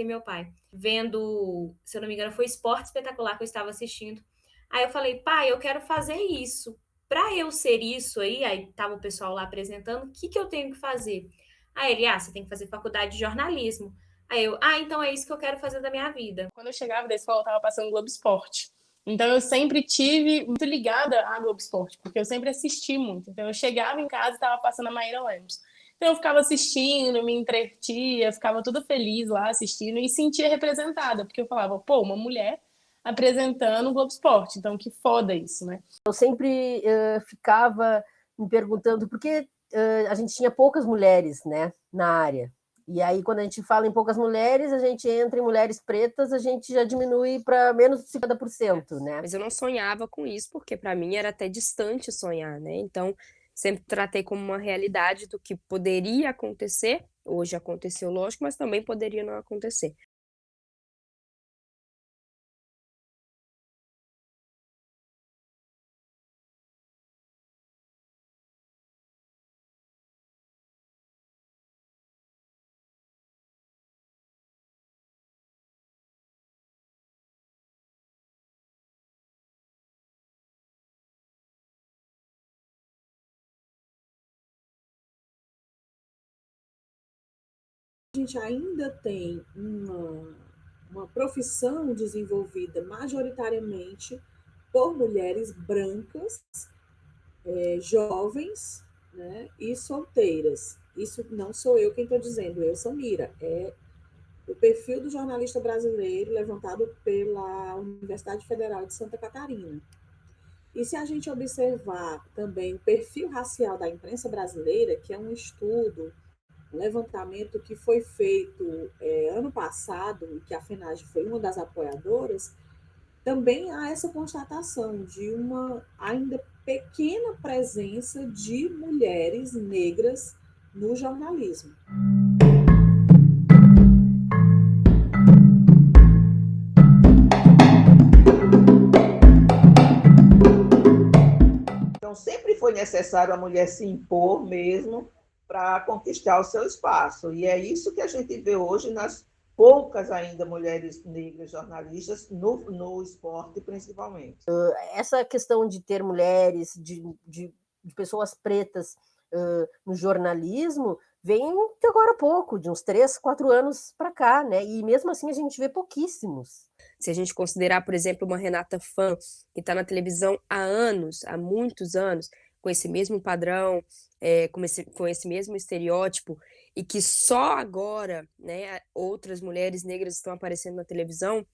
meu pai, vendo, se eu não me engano, foi Esporte Espetacular que eu estava assistindo. Aí eu falei, pai, eu quero fazer isso. Para eu ser isso aí tava o pessoal lá apresentando, o que eu tenho que fazer? Aí ele, você tem que fazer faculdade de jornalismo. Aí eu, então é isso que eu quero fazer da minha vida. Quando eu chegava da escola, eu tava passando Globo Esporte. Então eu sempre tive muito ligada à Globo Esporte, porque eu sempre assisti muito. Então eu chegava em casa e tava passando a Maíra Lemos. Então eu ficava assistindo, me entretia, ficava toda feliz lá assistindo e sentia representada, porque eu falava, pô, uma mulher apresentando o Globo Esporte, então que foda isso, né? Eu sempre ficava me perguntando por que a gente tinha poucas mulheres, né, na área. E aí, quando a gente fala em poucas mulheres, a gente entra em mulheres pretas, a gente já diminui para menos de 50%, né? Mas eu não sonhava com isso, porque para mim era até distante sonhar, né? Então, sempre tratei como uma realidade do que poderia acontecer. Hoje aconteceu, lógico, mas também poderia não acontecer. A gente ainda tem uma profissão desenvolvida majoritariamente por mulheres brancas, jovens, né, e solteiras. Isso não sou eu quem estou dizendo, eu, Samira. É o perfil do jornalista brasileiro levantado pela Universidade Federal de Santa Catarina. E se a gente observar também o perfil racial da imprensa brasileira, que é um estudo, um levantamento que foi feito ano passado, e que a FENAGE foi uma das apoiadoras, também há essa constatação de uma ainda pequena presença de mulheres negras no jornalismo. Então, sempre foi necessário a mulher se impor mesmo para conquistar o seu espaço. E é isso que a gente vê hoje nas poucas ainda mulheres negras jornalistas no esporte, principalmente. Essa questão de ter mulheres, de pessoas pretas no jornalismo, vem de agora a pouco, de uns 3, 4 anos para cá, né? E mesmo assim a gente vê pouquíssimos. Se a gente considerar, por exemplo, uma Renata Fã, que está na televisão há anos, há muitos anos, com esse mesmo padrão, com esse mesmo estereótipo, e que só agora, né, outras mulheres negras estão aparecendo na televisão,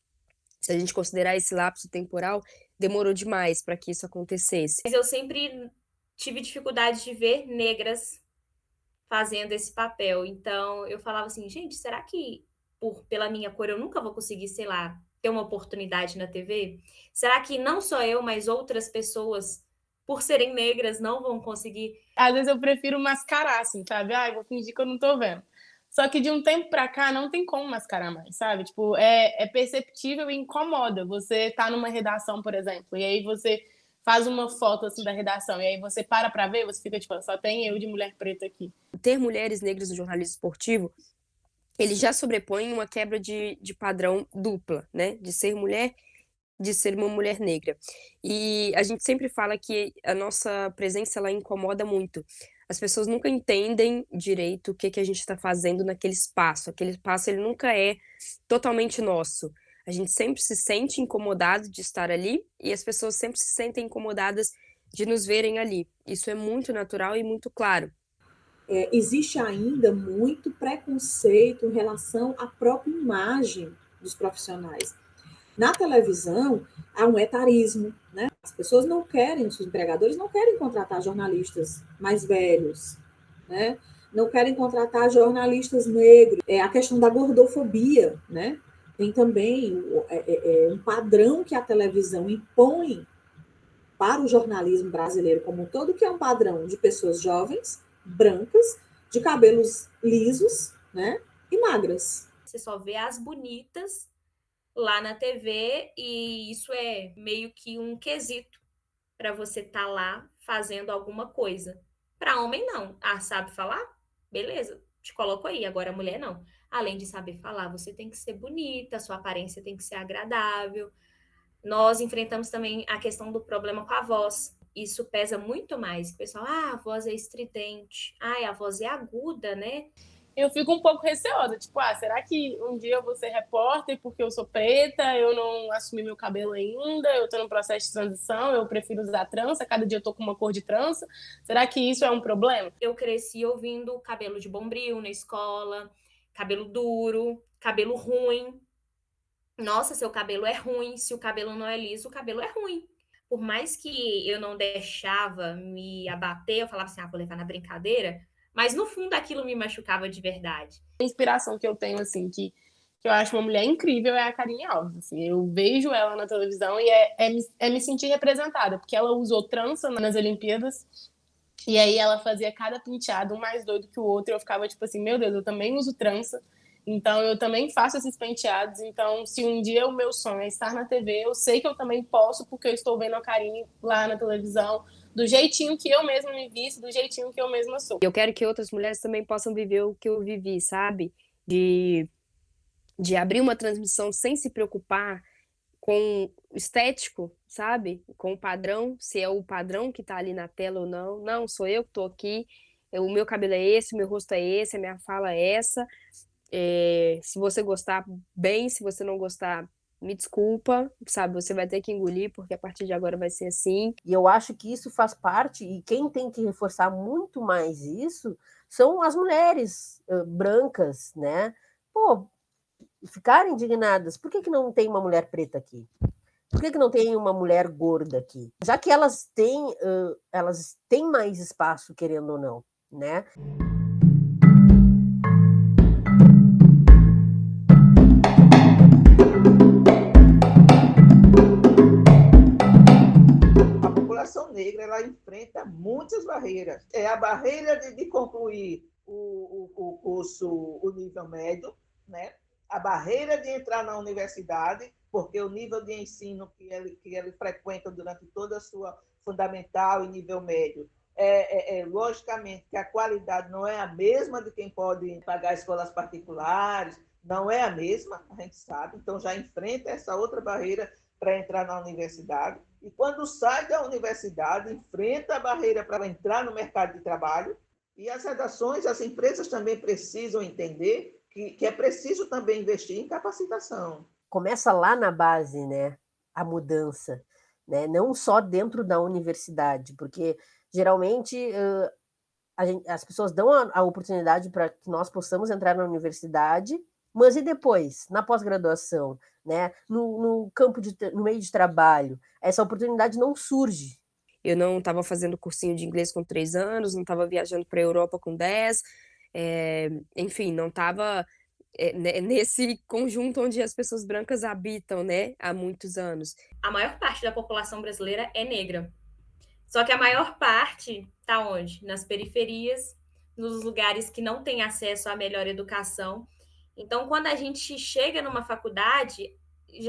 se a gente considerar esse lapso temporal, demorou demais para que isso acontecesse. Mas eu sempre tive dificuldade de ver negras fazendo esse papel. Então, eu falava assim, gente, será que pela minha cor eu nunca vou conseguir, sei lá, ter uma oportunidade na TV? Será que não só eu, mas outras pessoas, por serem negras, não vão conseguir? Às vezes eu prefiro mascarar, assim, sabe? Eu vou fingir que eu não tô vendo. Só que de um tempo pra cá não tem como mascarar mais, sabe? Tipo, é perceptível e incomoda. Você tá numa redação, por exemplo, e aí você faz uma foto assim da redação, e aí você pra ver, você fica tipo, só tem eu de mulher preta aqui. Ter mulheres negras no jornalismo esportivo, ele já sobrepõe uma quebra de padrão dupla, né? De ser mulher, de ser uma mulher negra. E a gente sempre fala que a nossa presença, ela incomoda muito. As pessoas nunca entendem direito o que a gente está fazendo naquele espaço. Aquele espaço, ele nunca é totalmente nosso. A gente sempre se sente incomodado de estar ali e as pessoas sempre se sentem incomodadas de nos verem ali. Isso é muito natural e muito claro. Existe ainda muito preconceito em relação à própria imagem dos profissionais. Na televisão, há um etarismo, né? As pessoas não querem, os empregadores não querem contratar jornalistas mais velhos, né? Não querem contratar jornalistas negros. A questão da gordofobia, né? Tem também um padrão que a televisão impõe para o jornalismo brasileiro como um todo, que é um padrão de pessoas jovens, brancas, de cabelos lisos, né? E magras. Você só vê as bonitas lá na TV e isso é meio que um quesito para você estar lá fazendo alguma coisa. Para homem, não. Sabe falar? Beleza, te coloco aí. Agora, mulher, não. além de saber falar, você tem que ser bonita, sua aparência tem que ser agradável. Nós enfrentamos também a questão do problema com a voz. Isso pesa muito mais. O pessoal, a voz é estridente, a voz é aguda, né? Eu fico um pouco receosa, tipo, será que um dia eu vou ser repórter porque eu sou preta, eu não assumi meu cabelo ainda, eu tô no processo de transição, eu prefiro usar trança, cada dia eu tô com uma cor de trança, será que isso é um problema? Eu cresci ouvindo cabelo de bombril na escola, cabelo duro, cabelo ruim. Nossa, seu cabelo é ruim, se o cabelo não é liso, o cabelo é ruim. Por mais que eu não deixava me abater, eu falava assim, vou levar na brincadeira, mas no fundo aquilo me machucava de verdade. A inspiração que eu tenho, assim, que eu acho uma mulher incrível é a Karine Alves. Assim, eu vejo ela na televisão e é me sentir representada, porque ela usou trança nas Olimpíadas e aí ela fazia cada penteado um mais doido que o outro e eu ficava tipo assim, meu Deus, eu também uso trança, então eu também faço esses penteados, então se um dia o meu sonho é estar na TV, eu sei que eu também posso porque eu estou vendo a Karine lá na televisão, do jeitinho que eu mesma me visto, do jeitinho que eu mesma sou. Eu quero que outras mulheres também possam viver o que eu vivi, sabe? De abrir uma transmissão sem se preocupar com o estético, sabe? Com o padrão, se é o padrão que tá ali na tela ou não. Não, sou eu que tô aqui, o meu cabelo é esse, o meu rosto é esse, a minha fala é essa. Se você gostar, bem, se você não gostar, me desculpa, sabe? Você vai ter que engolir, porque a partir de agora vai ser assim. E eu acho que isso faz parte, e quem tem que reforçar muito mais isso são as mulheres brancas, né? Pô, ficarem indignadas. Por que não tem uma mulher preta aqui? Por que não tem uma mulher gorda aqui? Já que elas têm mais espaço, querendo ou não, né? Negra, ela enfrenta muitas barreiras. É a barreira de concluir o curso, o nível médio, né? A barreira de entrar na universidade, porque o nível de ensino que ele frequenta durante toda a sua fundamental e nível médio, logicamente que a qualidade não é a mesma de quem pode pagar escolas particulares, não é a mesma, a gente sabe, então já enfrenta essa outra barreira para entrar na universidade. E quando sai da universidade, enfrenta a barreira para entrar no mercado de trabalho. E as redações, as empresas também precisam entender que é preciso também investir em capacitação. Começa lá na base, né, a mudança, né, não só dentro da universidade, porque geralmente as pessoas dão a oportunidade para que nós possamos entrar na universidade, mas e depois, na pós-graduação, né? No meio de trabalho, essa oportunidade não surge. Eu não estava fazendo cursinho de inglês com 3 anos, não estava viajando para a Europa com 10, enfim, não estava nesse conjunto onde as pessoas brancas habitam, né, há muitos anos. A maior parte da população brasileira é negra. Só que a maior parte está onde? Nas periferias, nos lugares que não têm acesso à melhor educação. Então, quando a gente chega numa faculdade,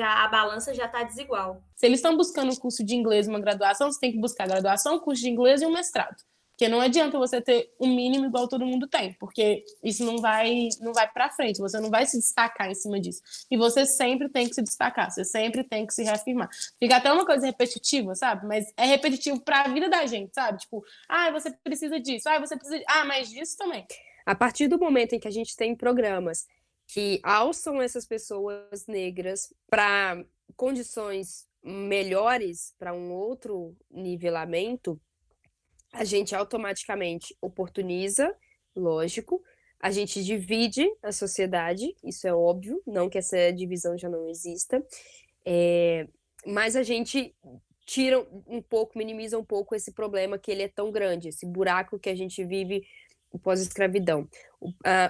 a balança já está desigual. Se eles estão buscando um curso de inglês, uma graduação, você tem que buscar graduação, curso de inglês e um mestrado. Porque não adianta você ter um mínimo igual todo mundo tem, porque isso não vai para frente, você não vai se destacar em cima disso. E você sempre tem que se destacar, você sempre tem que se reafirmar. Fica até uma coisa repetitiva, sabe? Mas é repetitivo para a vida da gente, sabe? Tipo, você precisa disso, você precisa mas disso também. A partir do momento em que a gente tem programas que alçam essas pessoas negras para condições melhores, para um outro nivelamento, a gente automaticamente oportuniza, lógico, a gente divide a sociedade, isso é óbvio, não que essa divisão já não exista, mas a gente tira um pouco, minimiza um pouco esse problema que ele é tão grande, esse buraco que a gente vive pós-escravidão.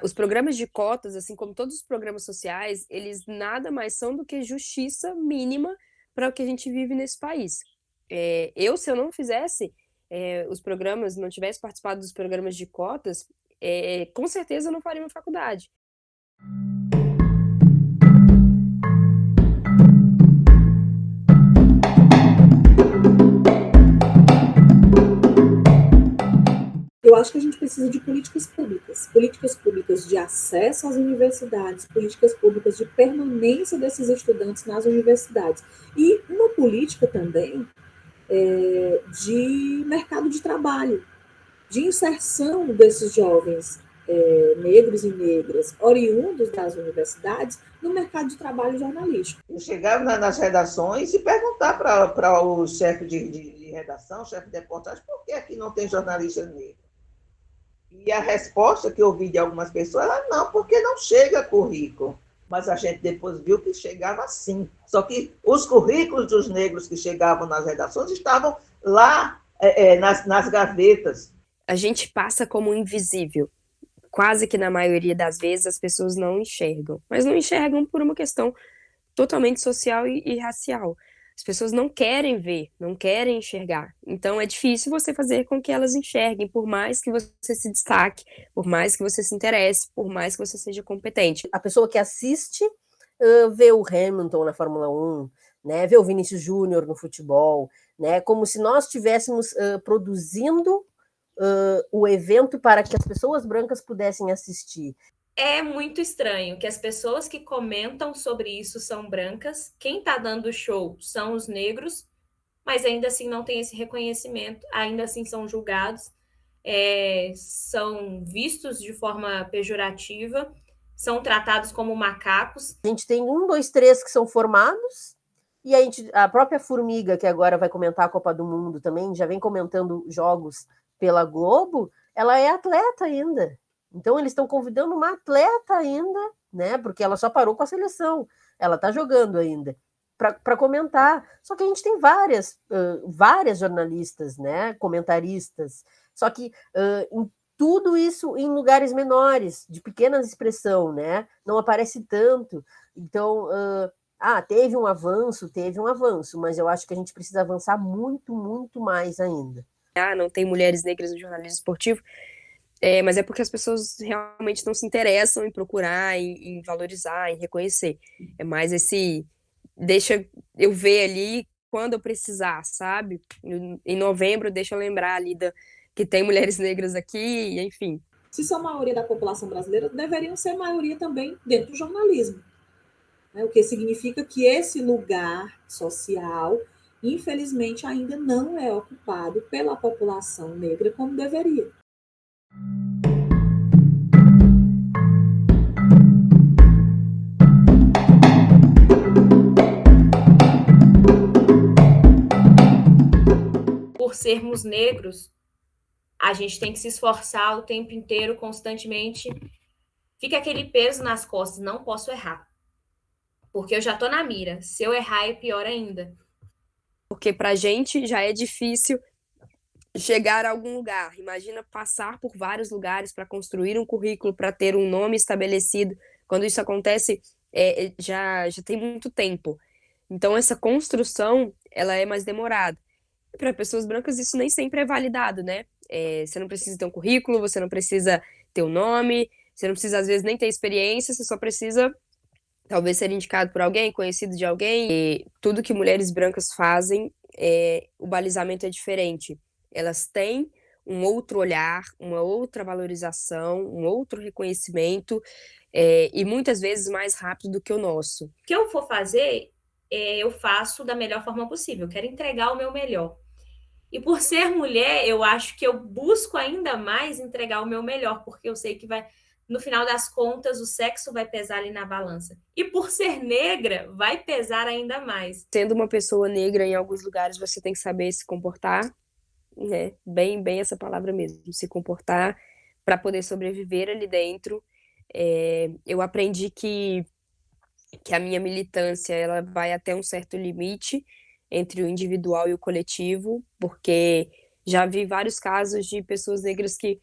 Os programas de cotas, assim como todos os programas sociais, eles nada mais são do que justiça mínima para o que a gente vive nesse país. Se eu não fizesse os programas, não tivesse participado dos programas de cotas, com certeza eu não faria uma faculdade. Eu acho que a gente precisa precisa de políticas públicas de acesso às universidades, políticas públicas de permanência desses estudantes nas universidades e uma política também de mercado de trabalho, de inserção desses jovens negros e negras oriundos das universidades no mercado de trabalho jornalístico. Eu chegava nas redações e perguntar para o chefe de redação, chefe de reportagem, por que aqui não tem jornalista negro? E a resposta que eu ouvi de algumas pessoas era não, porque não chega currículo. Mas a gente depois viu que chegava sim. Só que os currículos dos negros que chegavam nas redações estavam lá nas gavetas. A gente passa como invisível. Quase que na maioria das vezes as pessoas não enxergam. Mas não enxergam por uma questão totalmente social e racial. As pessoas não querem ver, não querem enxergar. Então é difícil você fazer com que elas enxerguem, por mais que você se destaque, por mais que você se interesse, por mais que você seja competente. A pessoa que assiste vê o Hamilton na Fórmula 1, né, vê o Vinícius Júnior no futebol, né, como se nós estivéssemos produzindo o evento para que as pessoas brancas pudessem assistir. É muito estranho que as pessoas que comentam sobre isso são brancas, quem está dando o show são os negros, mas ainda assim não tem esse reconhecimento, ainda assim são julgados, são vistos de forma pejorativa, são tratados como macacos. A gente tem 1, 2, 3 que são formados, e a própria Formiga, que agora vai comentar a Copa do Mundo também, já vem comentando jogos pela Globo, ela é atleta ainda. Então, eles estão convidando uma atleta ainda, né? Porque ela só parou com a seleção. Ela está jogando ainda, para comentar. Só que a gente tem várias jornalistas, né? Comentaristas. Só que tudo isso em lugares menores, de pequena expressão, né? Não aparece tanto. Então, teve um avanço, mas eu acho que a gente precisa avançar muito, muito mais ainda. Não tem mulheres negras no jornalismo esportivo, mas é porque as pessoas realmente não se interessam em procurar, em valorizar, em reconhecer. É mais deixa eu ver ali quando eu precisar, sabe? Em novembro, deixa eu lembrar ali que tem mulheres negras aqui, enfim. Se são a maioria da população brasileira, deveriam ser maioria também dentro do jornalismo. O que significa que esse lugar social, infelizmente, ainda não é ocupado pela população negra como deveria. Por sermos negros, a gente tem que se esforçar o tempo inteiro, constantemente. Fica aquele peso nas costas, não posso errar. Porque eu já tô na mira. Se eu errar, é pior ainda. Porque pra gente já é difícil chegar a algum lugar. Imagina passar por vários lugares para construir um currículo, para ter um nome estabelecido. Quando isso acontece, já tem muito tempo. Então, essa construção, ela é mais demorada. Para pessoas brancas, isso nem sempre é validado, né? Você não precisa ter um currículo, você não precisa ter um nome, você não precisa, às vezes, nem ter experiência, você só precisa, talvez, ser indicado por alguém, conhecido de alguém. E tudo que mulheres brancas fazem, o balizamento é diferente. Elas têm um outro olhar, uma outra valorização, um outro reconhecimento, e muitas vezes mais rápido do que o nosso. O que eu for fazer, eu faço da melhor forma possível. Eu quero entregar o meu melhor. E por ser mulher, eu acho que eu busco ainda mais entregar o meu melhor, porque eu sei que no final das contas, o sexo vai pesar ali na balança. E por ser negra, vai pesar ainda mais. Sendo uma pessoa negra, em alguns lugares você tem que saber se comportar, né? Bem essa palavra mesmo, se comportar para poder sobreviver ali dentro. Eu aprendi que a minha militância ela vai até um certo limite entre o individual e o coletivo, porque já vi vários casos de pessoas negras que,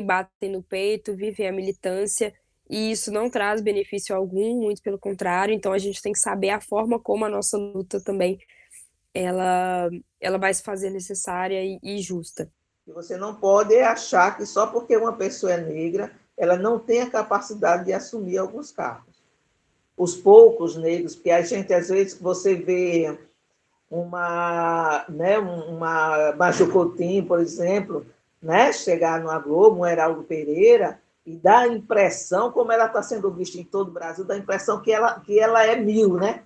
batem no peito, vivem a militância, e isso não traz benefício algum, muito pelo contrário. Então a gente tem que saber a forma como a nossa luta também ela vai se fazer necessária e justa. Você não pode achar que só porque uma pessoa é negra, ela não tem a capacidade de assumir alguns cargos. Os poucos negros, porque a gente, às vezes, você vê uma Maju Coutinho, por exemplo, né, chegar no Globo, um Heraldo Pereira, e dá a impressão, como ela está sendo vista em todo o Brasil, dá a impressão que ela é 1000, né?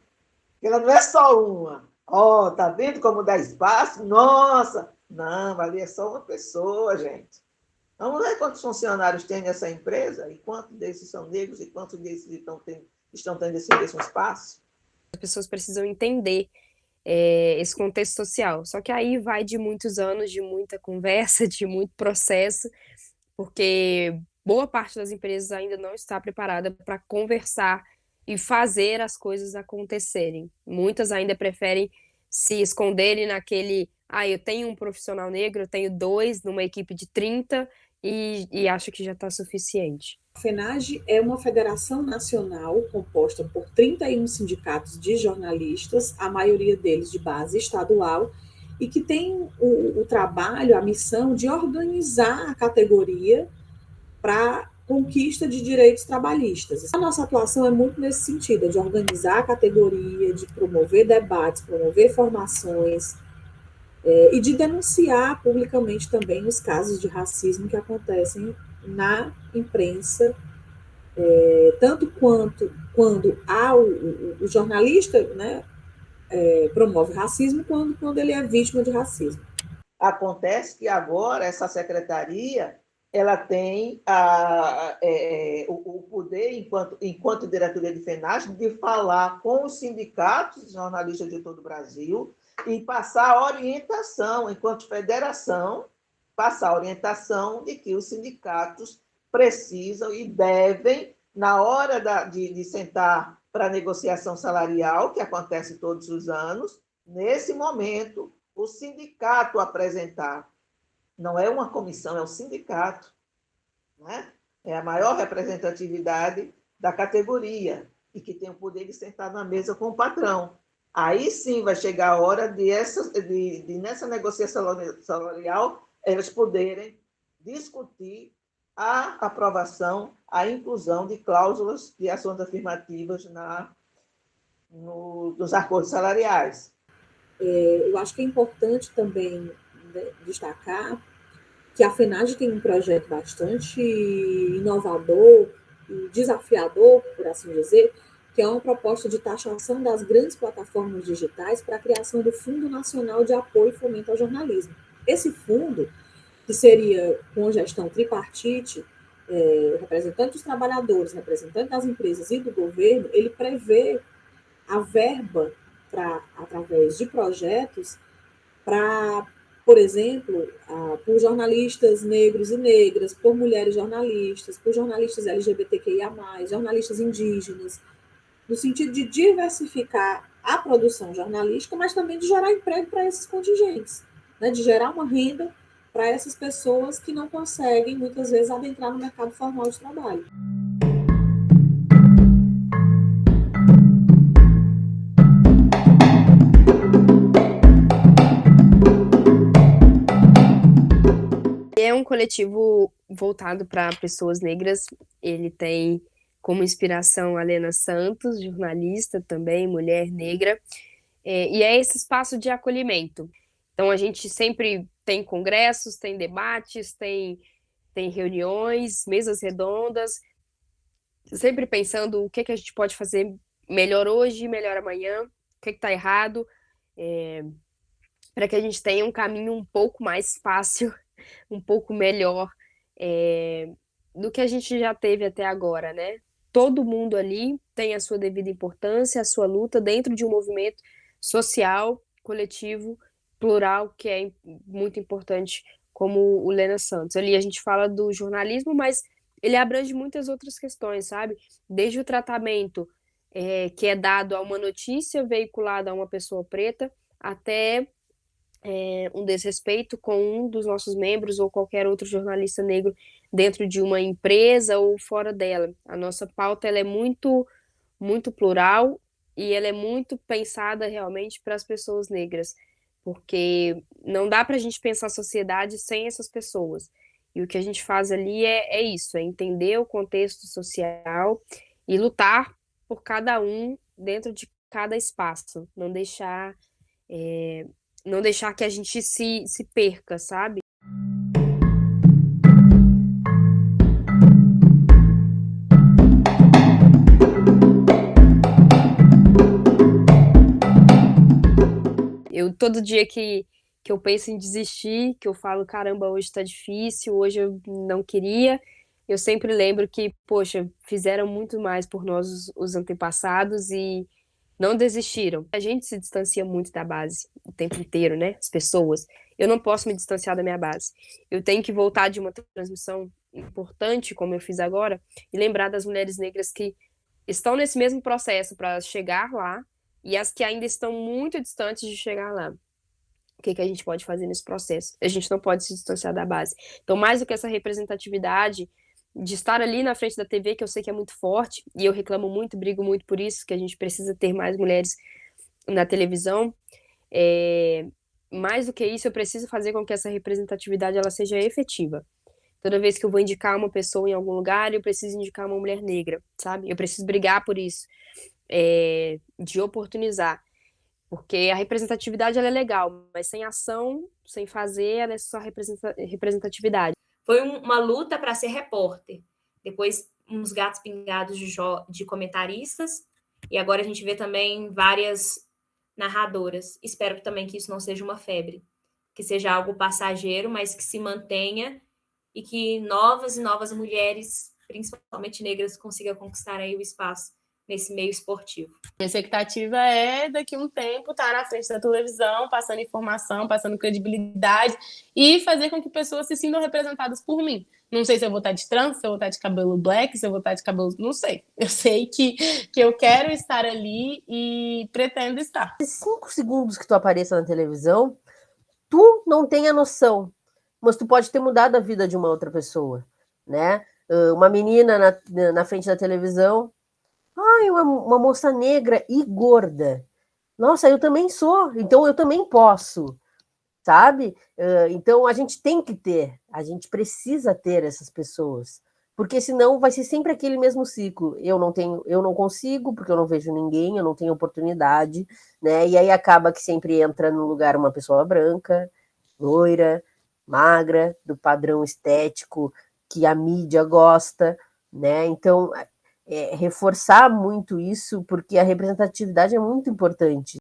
Que ela não é só uma. Ó, tá vendo como dá espaço? Nossa! Não, ali é só uma pessoa, gente. Vamos ver quantos funcionários tem nessa empresa e quantos desses são negros e quantos desses estão tendo esse mesmo espaço. As pessoas precisam entender esse contexto social. Só que aí vai de muitos anos, de muita conversa, de muito processo, porque boa parte das empresas ainda não está preparada para conversar e fazer as coisas acontecerem. Muitas ainda preferem se esconderem naquele, eu tenho um profissional negro, eu tenho 2 numa equipe de 30 e acho que já está suficiente. A FENAGE é uma federação nacional composta por 31 sindicatos de jornalistas, a maioria deles de base estadual, e que tem o trabalho, a missão de organizar a categoria para conquista de direitos trabalhistas. A nossa atuação é muito nesse sentido, de organizar a categoria, de promover debates, promover formações, e de denunciar publicamente também os casos de racismo que acontecem na imprensa, tanto quando o jornalista, né, promove racismo, quando ele é vítima de racismo. Acontece que agora essa secretaria ela tem o poder, enquanto diretoria de FENAGE, de falar com os sindicatos de jornalistas de todo o Brasil e passar orientação, enquanto federação, passar orientação de que os sindicatos precisam e devem, na hora de sentar para a negociação salarial, que acontece todos os anos, nesse momento, o sindicato apresentar. Não é uma comissão, é o sindicato, né? É a maior representatividade da categoria e que tem o poder de sentar na mesa com o patrão. Aí sim vai chegar a hora de nessa negociação salarial, elas poderem discutir a aprovação, a inclusão de cláusulas de ações afirmativas nos acordos salariais. Eu acho que é importante também destacar que a FENAGE tem um projeto bastante inovador e desafiador, por assim dizer, que é uma proposta de taxação das grandes plataformas digitais para a criação do Fundo Nacional de Apoio e Fomento ao Jornalismo. Esse fundo, que seria com gestão tripartite, representante dos trabalhadores, representante das empresas e do governo, ele prevê a verba através de projetos para, por exemplo, por jornalistas negros e negras, por mulheres jornalistas, por jornalistas LGBTQIA+, jornalistas indígenas, no sentido de diversificar a produção jornalística, mas também de gerar emprego para esses contingentes, né? De gerar uma renda para essas pessoas que não conseguem, muitas vezes, adentrar no mercado formal de trabalho. É um coletivo voltado para pessoas negras. Ele tem como inspiração a Lena Santos, jornalista também, mulher negra, e é esse espaço de acolhimento. Então a gente sempre tem congressos, tem debates, tem reuniões, mesas redondas, sempre pensando o que a gente pode fazer melhor hoje, melhor amanhã, o que está errado, para que a gente tenha um caminho um pouco mais fácil, um pouco melhor do que a gente já teve até agora, né? Todo mundo ali tem a sua devida importância, a sua luta dentro de um movimento social, coletivo, plural, que é muito importante, como o Lena Santos. Ali a gente fala do jornalismo, mas ele abrange muitas outras questões, sabe? Desde o tratamento que é dado a uma notícia veiculada a uma pessoa preta, até um desrespeito com um dos nossos membros ou qualquer outro jornalista negro dentro de uma empresa ou fora dela. A nossa pauta ela é muito, muito plural e ela é muito pensada realmente para as pessoas negras, porque não dá para a gente pensar a sociedade sem essas pessoas. E o que a gente faz ali é isso, é entender o contexto social e lutar por cada um dentro de cada espaço, não deixar que a gente se perca, sabe? todo dia que eu penso em desistir, que eu falo, caramba, hoje tá difícil, hoje eu não queria, eu sempre lembro que, poxa, fizeram muito mais por nós os antepassados e não desistiram. A gente se distancia muito da base o tempo inteiro, né? As pessoas. Eu não posso me distanciar da minha base. Eu tenho que voltar de uma transmissão importante, como eu fiz agora, e lembrar das mulheres negras que estão nesse mesmo processo para chegar lá e as que ainda estão muito distantes de chegar lá. O que a gente pode fazer nesse processo? A gente não pode se distanciar da base. Então, mais do que essa representatividade de estar ali na frente da TV, que eu sei que é muito forte, e eu reclamo muito, brigo muito por isso, que a gente precisa ter mais mulheres na televisão, mais do que isso, eu preciso fazer com que essa representatividade ela seja efetiva. Toda vez que eu vou indicar uma pessoa em algum lugar, eu preciso indicar uma mulher negra, sabe? Eu preciso brigar por isso, de oportunizar. Porque a representatividade ela é legal, mas sem ação, sem fazer, ela é só representatividade. Foi uma luta para ser repórter. Depois, uns gatos pingados de comentaristas. E agora a gente vê também várias narradoras. Espero também que isso não seja uma febre. Que seja algo passageiro, mas que se mantenha e que novas e novas mulheres, principalmente negras, consigam conquistar aí o espaço nesse meio esportivo. A expectativa é, daqui a um tempo, estar na frente da televisão, passando informação, passando credibilidade e fazer com que pessoas se sintam representadas por mim. Não sei se eu vou estar de trança, se eu vou estar de cabelo black, se eu vou estar de cabelo... Não sei. Eu sei que eu quero estar ali e pretendo estar. 5 segundos que tu apareça na televisão, tu não tem a noção, mas tu pode ter mudado a vida de uma outra pessoa, né? Uma menina na frente da televisão, uma moça negra e gorda. Nossa, eu também sou, então eu também posso, sabe? Então a gente tem que ter, a gente precisa ter essas pessoas, porque senão vai ser sempre aquele mesmo ciclo. Eu não consigo, porque eu não vejo ninguém, eu não tenho oportunidade, né? E aí acaba que sempre entra no lugar uma pessoa branca, loira, magra, do padrão estético que a mídia gosta, né? Então, reforçar muito isso, porque a representatividade é muito importante.